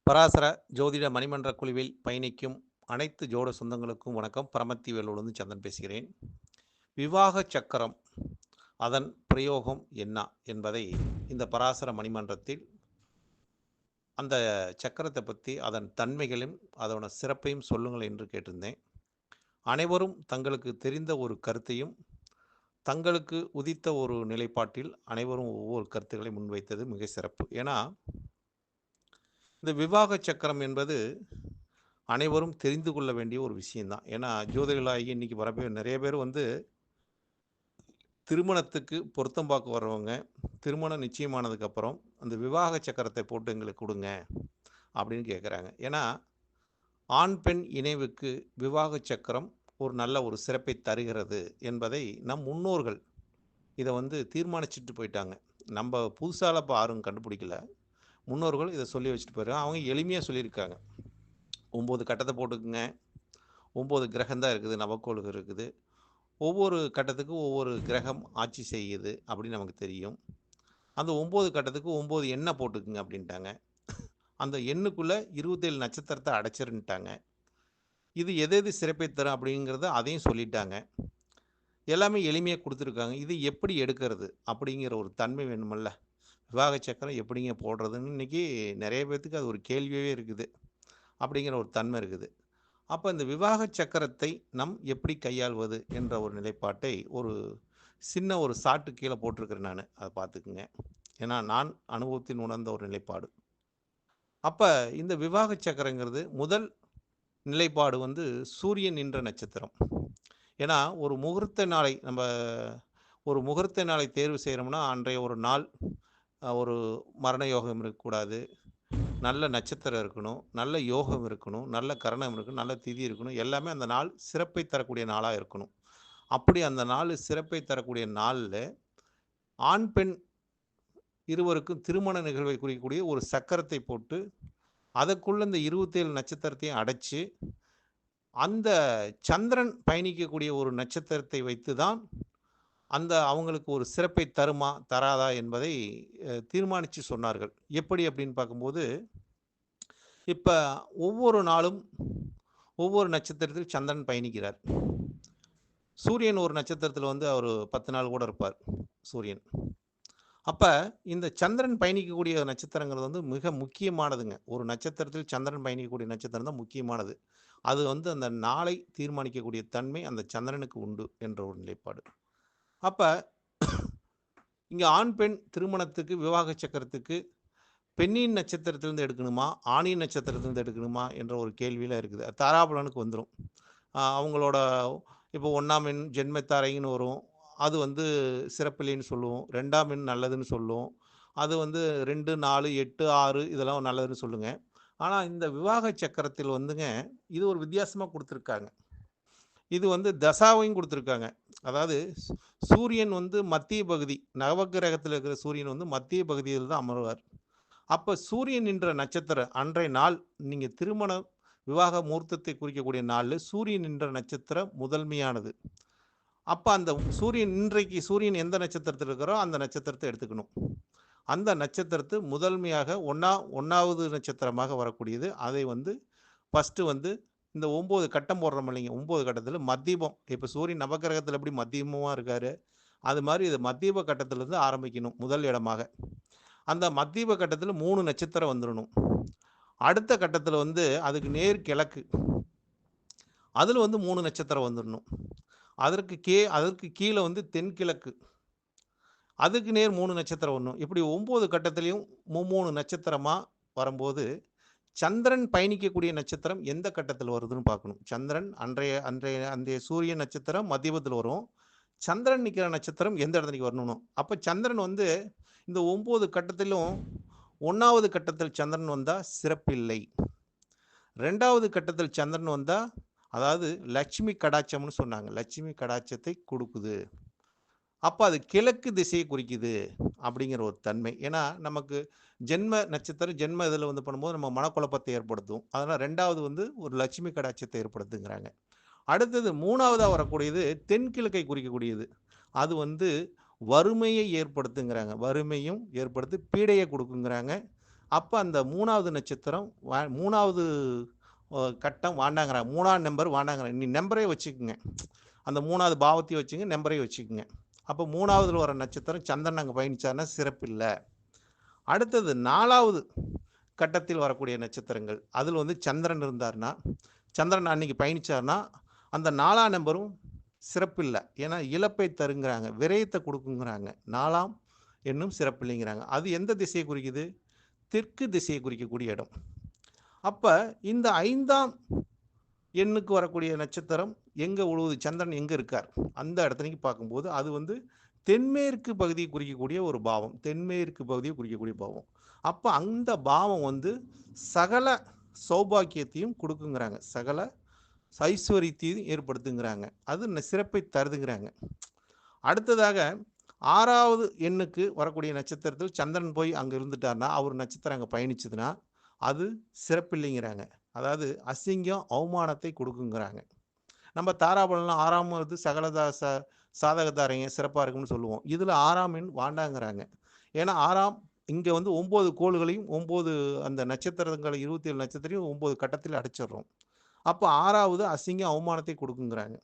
பராசர ஜோதிட மணிமன்ற குழுவில் பயணிக்கும் அனைத்து ஜோட சொந்தங்களுக்கும் வணக்கம். பரமத்தி வேலூர்லேருந்து சந்திரன் பேசுகிறேன். விவாக சக்கரம், அதன் பிரயோகம் என்ன என்பதை இந்த பராசர மணிமன்றத்தில் அந்த சக்கரத்தை பற்றி அதன் தன்மைகளையும் அதோட சிறப்பையும் சொல்லுங்கள் என்று கேட்டிருந்தேன். அனைவரும் தங்களுக்கு தெரிந்த ஒரு கருத்தையும் தங்களுக்கு உதித்த ஒரு நிலைப்பாட்டில் அனைவரும் ஒவ்வொரு கருத்துக்களை முன்வைத்தது மிக சிறப்பு. ஏன்னா இந்த விவாக சக்கரம் என்பது அனைவரும் தெரிந்து கொள்ள வேண்டிய ஒரு விஷயந்தான். ஏன்னா ஜோதிடர்களாகி இன்றைக்கி நிறைய பேர் திருமணத்துக்கு பொருத்தம் பார்க்க வர்றவங்க திருமணம் நிச்சயமானதுக்கப்புறம் அந்த விவாக சக்கரத்தை போட்டு எங்களுக்கு கொடுங்க அப்படின்னு கேட்குறாங்க. ஏன்னா ஆண் பெண் இணைவுக்கு விவாக சக்கரம் ஒரு நல்ல ஒரு சிறப்பை தருகிறது என்பதை நம் முன்னோர்கள் இதை தீர்மானிச்சுட்டு போயிட்டாங்க. நம்ம புதுசால் இப்போ யாரும் கண்டுபிடிக்கல. முன்னோர்கள் இதை சொல்லி வச்சுட்டு போயிடுறாங்க. அவங்க எளிமையாக சொல்லியிருக்காங்க. 9 கட்டத்தை போட்டுக்குங்க. 9 கிரகம் தான் இருக்குது, நவக்கோள்கள் இருக்குது. ஒவ்வொரு கட்டத்துக்கும் ஒவ்வொரு கிரகம் ஆட்சி செய்யுது அப்படின்னு நமக்கு தெரியும். அந்த 9 கட்டத்துக்கு 9 எண்ணை போட்டுக்குங்க அப்படின்ட்டாங்க. அந்த எண்ணுக்குள்ளே 27 நட்சத்திரத்தை அடைச்சிருன்ட்டாங்க. இது எது எது சிறப்பை தரும் அப்படிங்கிறத அதையும் சொல்லிட்டாங்க. எல்லாமே எளிமையாக கொடுத்துருக்காங்க. இது எப்படி எடுக்கிறது அப்படிங்கிற ஒரு தன்மை வேணுமல்ல. விவாக சக்கரம் எப்படிங்க போடுறதுன்னு இன்றைக்கி நிறைய பேர்த்துக்கு அது ஒரு கேள்வியே இருக்குது. அப்படிங்கிற ஒரு தன்மை இருக்குது. அப்போ இந்த விவாக சக்கரத்தை நம் எப்படி கையாள்வது என்ற ஒரு நிலைப்பாட்டை ஒரு சின்ன ஒரு சாட்டு கீழே போட்டிருக்கிறேன் நான். அதை பார்த்துக்குங்க. ஏன்னா நான் அனுபவத்தின் உணர்ந்த ஒரு நிலைப்பாடு. அப்போ இந்த விவாக சக்கரங்கிறது முதல் நிலைப்பாடு சூரியன் நின்ற நட்சத்திரம். ஏன்னா ஒரு முகூர்த்த நாளை தேர்வு செய்கிறோம்னா அன்றைய ஒரு நாள் ஒரு மரண யோகம் இருக்கக்கூடாது, நல்ல நட்சத்திரம் இருக்கணும், நல்ல யோகம் இருக்கணும், நல்ல கரணம் இருக்கணும், நல்ல திதி இருக்கணும். எல்லாமே அந்த நாள் சிறப்பை தரக்கூடிய நாளாக இருக்கணும். அப்படி அந்த நாள் சிறப்பை தரக்கூடிய நாளில் ஆண் பெண் இருவருக்கும் திருமண நிகழ்வை குறிக்கக்கூடிய ஒரு சக்கரத்தை போட்டு அதற்குள்ள இந்த 27 நட்சத்திரத்தையும் அடைச்சி அந்த சந்திரன் பயணிக்கக்கூடிய ஒரு நட்சத்திரத்தை வைத்து தான் அவங்களுக்கு ஒரு சிறப்பை தருமா தராதா என்பதை தீர்மானித்து சொன்னார்கள். எப்படி அப்படின்னு பார்க்கும்போது, இப்போ ஒவ்வொரு நாளும் ஒவ்வொரு நட்சத்திரத்தில் சந்திரன் பயணிக்கிறார். சூரியன் ஒரு நட்சத்திரத்தில் அவர் 10 நாள் கூட இருப்பார் சூரியன். அப்போ இந்த சந்திரன் பயணிக்கக்கூடிய நட்சத்திரங்கிறது மிக முக்கியமானதுங்க. ஒரு நட்சத்திரத்தில் சந்திரன் பயணிக்கக்கூடிய நட்சத்திரம் தான் முக்கியமானது. அது அந்த நாளை தீர்மானிக்கக்கூடிய தன்மை அந்த சந்திரனுக்கு உண்டு என்ற ஒரு நிலைப்பாடு. அப்போ இங்கே ஆண் பெண் திருமணத்துக்கு விவாக சக்கரத்துக்கு பெண்ணின் நட்சத்திரத்திலேருந்து எடுக்கணுமா, ஆணின் நட்சத்திரத்திலேருந்து எடுக்கணுமா என்ற ஒரு கேள்வியில் இருக்குது. தாராபலனுக்கு வந்துடும். அவங்களோட இப்போ 1ஆம் எண் ஜென்மத்தாரைன்னு வரும். அது சிறப்பில்லைன்னு சொல்லுவோம். 2ஆம் எண் நல்லதுன்னு சொல்லுவோம். அது 2, 4, 8, 6 இதெல்லாம் நல்லதுன்னு சொல்லுங்க. ஆனால் இந்த விவாக சக்கரத்தில் இது ஒரு வித்தியாசமாக கொடுத்துருக்காங்க. இது தசாவையும் கொடுத்துருக்காங்க. அதாவது சூரியன் மத்திய பகுதி, நவகிரகத்தில் இருக்கிற சூரியன் மத்திய பகுதியில் தான் அமர்வார். அப்போ சூரியன் என்ற நட்சத்திரம் அன்றைய நாள் நீங்கள் திருமண விவாக முகூர்த்தத்தை குறிக்கக்கூடிய நாளில் சூரியன் என்ற நட்சத்திரம் முதன்மையானது. அப்போ அந்த இன்றைக்கு சூரியன் எந்த நட்சத்திரத்தில் இருக்கிறோ அந்த நட்சத்திரத்தை எடுத்துக்கணும். அந்த நட்சத்திரத்தை முதன்மையாக ஒன்றாவது நட்சத்திரமாக வரக்கூடியது. அதை ஃபஸ்ட்டு இந்த 9 கட்டம் போடுறோம் இல்லைங்க, 9 கட்டத்தில் மத்தியமம். இப்போ சூரியன் நவகிரகத்தில் எப்படி மத்தியமமாக இருக்கார், அது மாதிரி இது மத்தியம கட்டத்திலேருந்து ஆரம்பிக்கணும். முதல் இடமாக அந்த மத்தியம கட்டத்தில் 3 நட்சத்திரம் வந்துடணும். அடுத்த கட்டத்தில் அதுக்கு நேர் கிழக்கு, அதில் 3 நட்சத்திரம் வந்துடணும். அதற்கு கீழே தென்கிழக்கு, அதுக்கு நேர் 3 நட்சத்திரம் வரணும். இப்படி 9 கட்டத்திலையும் 3 நட்சத்திரமாக வரும்போது சந்திரன் பயணிக்கக்கூடிய நட்சத்திரம் எந்த கட்டத்தில் வருதுன்னு பார்க்கணும். சந்திரன் அன்றைய சூரிய நட்சத்திரம் மத்தியமத்தில் வரும். சந்திரன் நிற்கிற நட்சத்திரம் எந்த இடத்துக்கு வரணும். அப்போ சந்திரன் இந்த 9 கட்டத்திலும் 1ஆவது கட்டத்தில் சந்திரன் வந்தால் சிறப்பில்லை. 2ஆவது கட்டத்தில் சந்திரன் வந்தால், அதாவது லட்சுமி கடாட்சம்னு சொன்னாங்க, லட்சுமி கடாட்சத்தை கொடுக்குது. அப்போ அது கிழக்கு திசையை குறிக்குது அப்படிங்கிற ஒரு தன்மை. ஏன்னா நமக்கு ஜென்ம நட்சத்திரம் ஜென்ம இதில் பண்ணும்போது நம்ம மனக்குழப்பத்தை ஏற்படுத்தும். அதனால் 2ஆவது ஒரு லட்சுமி கடாட்சத்தை ஏற்படுத்துங்கிறாங்க. அடுத்தது 3ஆவதாக வரக்கூடியது தென்கிழக்கை குறிக்கக்கூடியது. அது வறுமையை ஏற்படுத்துங்கிறாங்க. வறுமையும் ஏற்படுத்தி பீடையை கொடுக்குங்கிறாங்க. அப்போ அந்த 3வது நட்சத்திரம் 3வது கட்டம் வாண்டாங்கிறாங்க. 3ஆம் நம்பர் வாண்டாங்கிறாங்க. நீ நம்பரே வச்சுக்கோங்க. அந்த 3வது பாவத்தையும் வச்சுங்க, நம்பரையும் வச்சுக்கோங்க. அப்போ 3வதுல வர நட்சத்திரம் சந்திரன் அங்கே பயணிச்சாருன்னா சிறப்பில்லை. அடுத்தது 4வது கட்டத்தில் வரக்கூடிய நட்சத்திரங்கள் அதில் வந்து சந்திரன் இருந்தார்னா, சந்திரன் அன்னைக்கு பயணிச்சார்னா அந்த 4ஆம் நம்பரும் சிறப்பில்லை. ஏன்னா இழப்பை தருங்கிறாங்க, விரயத்தை கொடுக்குங்கிறாங்க. 4ஆம் எண்ணும் சிறப்பில்லைங்கிறாங்க. அது எந்த திசையை குறிக்குது? தெற்கு திசையை குறிக்கக்கூடிய இடம். அப்போ இந்த 5ஆம் எண்ணுக்கு வரக்கூடிய நட்சத்திரம் எங்கே உழுவுது? சந்திரன் எங்கே இருக்கார்? அந்த இடத்துலைக்கு பார்க்கும்போது அது வந்து தென்மேற்கு பகுதியை குறிக்கக்கூடிய ஒரு பாவம். தென்மேற்கு பகுதியை குறிக்கக்கூடிய பாவம். அப்போ அந்த பாவம் வந்து சகல சௌபாக்கியத்தையும் கொடுக்குங்கிறாங்க, சகல ஐஸ்வரியத்தையும் ஏற்படுத்துங்கிறாங்க. அது சிறப்பை தருதுங்கிறாங்க. அடுத்ததாக 6வது எண்ணுக்கு வரக்கூடிய நட்சத்திரத்தில் சந்திரன் போய் அங்கே இருந்துட்டார்னா, அவர் நட்சத்திரம் அங்கே பயணிச்சதுன்னா அது சிறப்பில்லைங்கிறாங்க. அதாவது அசிங்கம், அவமானத்தை கொடுக்குங்கிறாங்க. நம்ம தாராபலம்லாம் 6வது சகலதா சாதகதாரைங்க சிறப்பாக இருக்கும்னு சொல்லுவோம். இதில் 6ஆம் எண் வாண்டாங்கிறாங்க. ஏன்னா 6ஆம் இங்கே வந்து 9 கோள்களையும் 9 அந்த நட்சத்திரங்களை 27 நட்சத்திரையும் 9 கட்டத்தில் அடைச்சிடுறோம். அப்போ 6வது அசிங்கம், அவமானத்தை கொடுக்குங்கிறாங்க.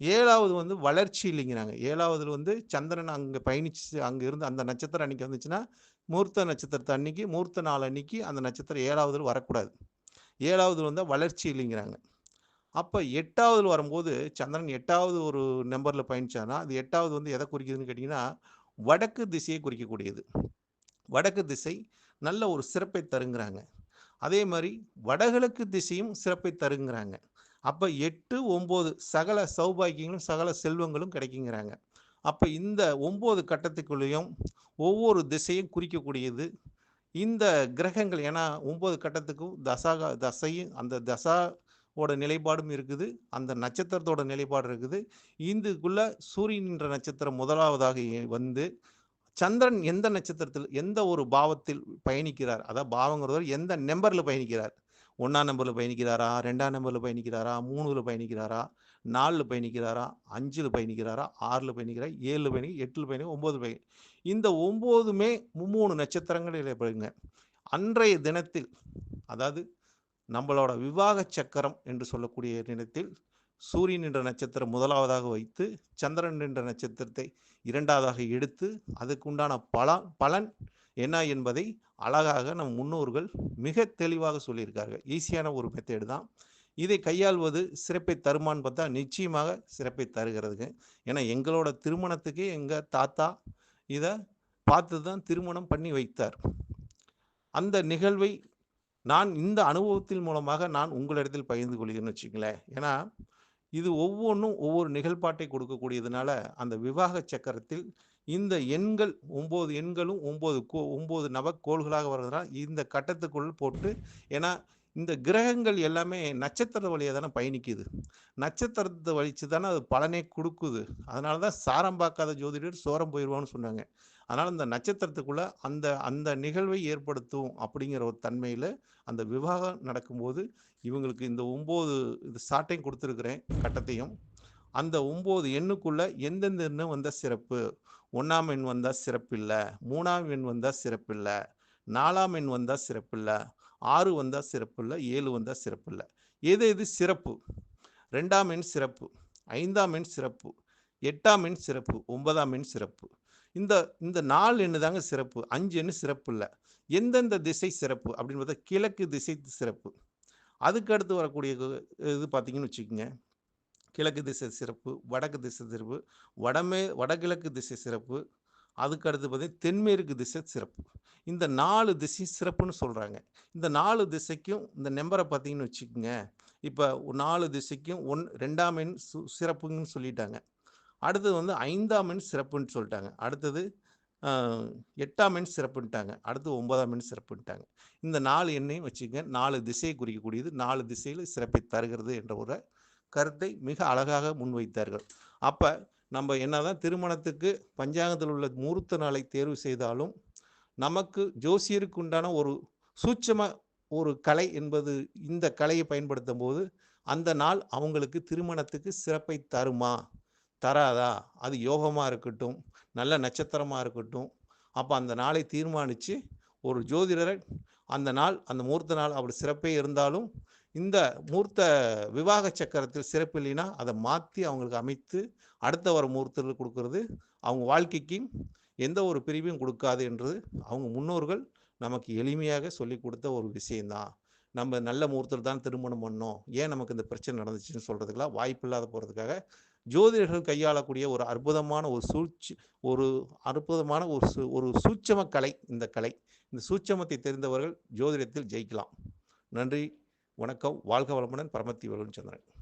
7வது வந்து வளர்ச்சி இல்லைங்கிறாங்க. 7வதுல வந்து சந்திரன் அங்கே பயணிச்சு அங்கே இருந்து அந்த நட்சத்திரம் அன்னைக்கு வந்துச்சுன்னா, மூர்த்த நட்சத்திரத்தை அன்னைக்கு, மூர்த்த நாள் அன்னைக்கு அந்த நட்சத்திரம் 7வதுல வரக்கூடாது. 7வதுல வந்து வளர்ச்சி இல்லைங்கிறாங்க. அப்போ 8வதுல வரும்போது சந்திரன் 8வது ஒரு நம்பரில் பயணிச்சானா, அது 8வது வந்து எதை குறிக்குதுன்னு கேட்டிங்கன்னா, வடக்கு திசையை குறிக்கக்கூடியது. வடக்கு திசை நல்ல ஒரு சிறப்பை தருங்கிறாங்க. அதே மாதிரி வடகிழக்கு திசையும் சிறப்பை தருங்கிறாங்க. அப்போ 8, 9 சகல சௌபாக்கியங்களும் சகல செல்வங்களும் கிடைக்குங்கிறாங்க. அப்போ இந்த 9 கட்டத்துக்குள்ளேயும் ஒவ்வொரு திசையும் குறிக்கக்கூடியது இந்த கிரகங்கள். ஏன்னா 9 கட்டத்துக்கும் தசையும் அந்த தசாவோட நிலைப்பாடும் இருக்குது, அந்த நட்சத்திரத்தோட நிலைப்பாடு இருக்குது. இதுக்குள்ள சூரியன் என்ற நட்சத்திரம் முதலாவதாக வந்து சந்திரன் எந்த நட்சத்திரத்தில் எந்த ஒரு பாவத்தில் பயணிக்கிறார், அதாவது பாவங்கிறவர் எந்த நம்பரில் பயணிக்கிறார், 1ஆம் நம்பரில் பயணிக்கிறாரா, 2ஆம் நம்பரில் பயணிக்கிறாரா, 3ல் பயணிக்கிறாரா, 4ல் பயணிக்கிறாரா, 5ல் பயணிக்கிறாரா, 6ல் பயணிக்கிறாரா, 7ல் பயணிக்க, 8ல் பயணிக்க, 9ல் பயணி, இந்த 9மே 3 நட்சத்திரங்கள் பயணிங்க. அன்றைய தினத்தில், அதாவது நம்மளோட விவாக சக்கரம் என்று சொல்லக்கூடிய தினத்தில் சூரியன் என்ற நட்சத்திரம் முதலாவதாக வைத்து சந்திரன் என்ற நட்சத்திரத்தை 2வதாக எடுத்து அதுக்குண்டான பலன் என்ன என்பதை அழகாக நம் முன்னோர்கள் மிக தெளிவாக சொல்லியிருக்கார்கள். ஈஸியான ஒரு மெத்தேடு தான். இதை கையாள்வது சிறப்பை தருமான்னு பார்த்தா நிச்சயமாக சிறப்பை தருகிறதுங்க. ஏன்னா எங்களோட திருமணத்துக்கே எங்கள் தாத்தா இதை பார்த்து தான் திருமணம் பண்ணி வைத்தார். அந்த நிகழ்வை நான் இந்த அனுபவத்தின் மூலமாக நான் உங்களிடத்தில் பகிர்ந்து கொள்கிறேன்னு வச்சுங்களேன். ஏன்னா இது ஒவ்வொன்றும் ஒவ்வொரு நிகழ்பாட்டை கொடுக்கக்கூடியதுனால அந்த விவாக சக்கரத்தில் இந்த எண்கள் 9 எண்களும் 9 நவக்கோள்களாக வருவதனால் இந்த கட்டத்துக்குள் போட்டு, ஏன்னா இந்த கிரகங்கள் எல்லாமே நட்சத்திர வழியாக தானே பயணிக்குது, நட்சத்திரத்தை வலிச்சு தானே அது பலனே கொடுக்குது. அதனால தான் சாரம் பார்க்காத ஜோதிடர் சோரம் போயிடுவான்னு சொன்னாங்க. அதனால் இந்த நட்சத்திரத்துக்குள்ள அந்த அந்த நிகழ்வை ஏற்படுத்தும் அப்படிங்கிற ஒரு தன்மையில் அந்த விவாகம் நடக்கும்போது இவங்களுக்கு இந்த 9 இது சாட்டையும் கொடுத்துருக்குறேன் கட்டத்தையும். அந்த 9 எண்ணுக்குள்ள எந்தெந்த எண்ணு வந்தால் சிறப்பு, 1ஆம் எண் வந்தால் சிறப்பில்லை, 3ஆம் எண் வந்தால் சிறப்பில்லை, 4ஆம் எண் வந்தால் சிறப்பில்லை, 6 வந்தால் சிறப்பில்லை, 7 வந்தால் சிறப்பில்லை. எது எது சிறப்பு? 2ஆம் எண் சிறப்பு, 5ஆம் எண் சிறப்பு, 8ஆம் எண் சிறப்பு, 9ஆம் எண் சிறப்பு. இந்த இந்த 4 எண்ணு தாங்க சிறப்பு, 5 எண்ணு சிறப்பு இல்லை. எந்தெந்த திசை சிறப்பு அப்படின்னு பார்த்தா கிழக்கு திசை சிறப்பு. அதுக்கு அடுத்து வரக்கூடிய இது பார்த்தீங்கன்னு வச்சுக்கோங்க, கிழக்கு திசை சிறப்பு, வடக்கு திசை சிறப்பு, வடகிழக்கு திசை சிறப்பு, அதுக்கு அடுத்து பார்த்தீங்கன்னா தென்மேற்கு திசை சிறப்பு. இந்த 4 திசை சிறப்புன்னு சொல்கிறாங்க. இந்த 4 திசைக்கும் இந்த நம்பரை பார்த்தீங்கன்னு வச்சுக்கோங்க, இப்போ 4 திசைக்கும் 2ஆம் எண் சிறப்புன்னு சொல்லிட்டாங்க. அடுத்தது வந்து 5ஆம் எண் சிறப்புன்னு சொல்லிட்டாங்க. அடுத்தது 8ஆம் எண் சிறப்புன்ட்டாங்க. அடுத்து 9ஆம் எண் சிறப்புன்ட்டாங்க. இந்த 4 எண்ணையும் வச்சுக்கங்க, 4 திசையை குறிக்கக்கூடியது, 4 திசையில் சிறப்பை தருகிறது என்ற ஒரு கருத்தை மிக அழகாக முன்வைத்தார்கள். அப்போ நம்ம என்னதான் திருமணத்துக்கு பஞ்சாங்கத்தில் உள்ள முகூர்த்த நாளை தேர்வு செய்தாலும் நமக்கு ஜோசியருக்கு உண்டான ஒரு சூட்சம ஒரு கலை என்பது இந்த கலையை பயன்படுத்தும் போது அந்த நாள் அவங்களுக்கு திருமணத்துக்கு சிறப்பை தருமா தராதா, அது யோகமாக இருக்கட்டும், நல்ல நட்சத்திரமாக இருக்கட்டும், அப்போ அந்த நாளை தீர்மானித்து ஒரு ஜோதிடரை அந்த நாள், அந்த முகூர்த்த நாள் அப்படி சிறப்பே இருந்தாலும், இந்த முகூர்த்த விவாக சக்கரத்தில் சிறப்பு இல்லைன்னா, அத மாத்தி அவங்களுக்கு அமைத்து, அடுத்த வர முகூர்த்தத்தில் குடுக்குறது, அவங்க வாழ்க்கைக்கு எந்த ஒரு பிரிவையும் குடுக்காது என்று அவங்க முன்னோர்கள் நமக்கு எளிமையாக சொல்லிக் குடுத்த ஒரு விஷயம் தான். நம்ம நல்ல முகூர்த்தத்தில் தான் திருமணம் பண்ணோம். ஏன் நமக்கு இந்த பிரச்சனை நடந்துச்சுன்னு சொல்றதுக்கெல்லாம் வாய்ப்பில்லாத போறதுக்காக, ஜோதிடர்கள் கையாளக்கூடிய ஒரு அற்புதமான ஒரு அற்புதமான ஒரு சூட்சம கலை இந்த கலை. இந்த சூட்சமத்தை தெரிந்தவர்கள் ஜோதிடத்தில் ஜெயிக்கலாம். நன்றி, வணக்கம். வாழ்க வளமுடன். பரமத்தி வேலுச்சந்திரன்.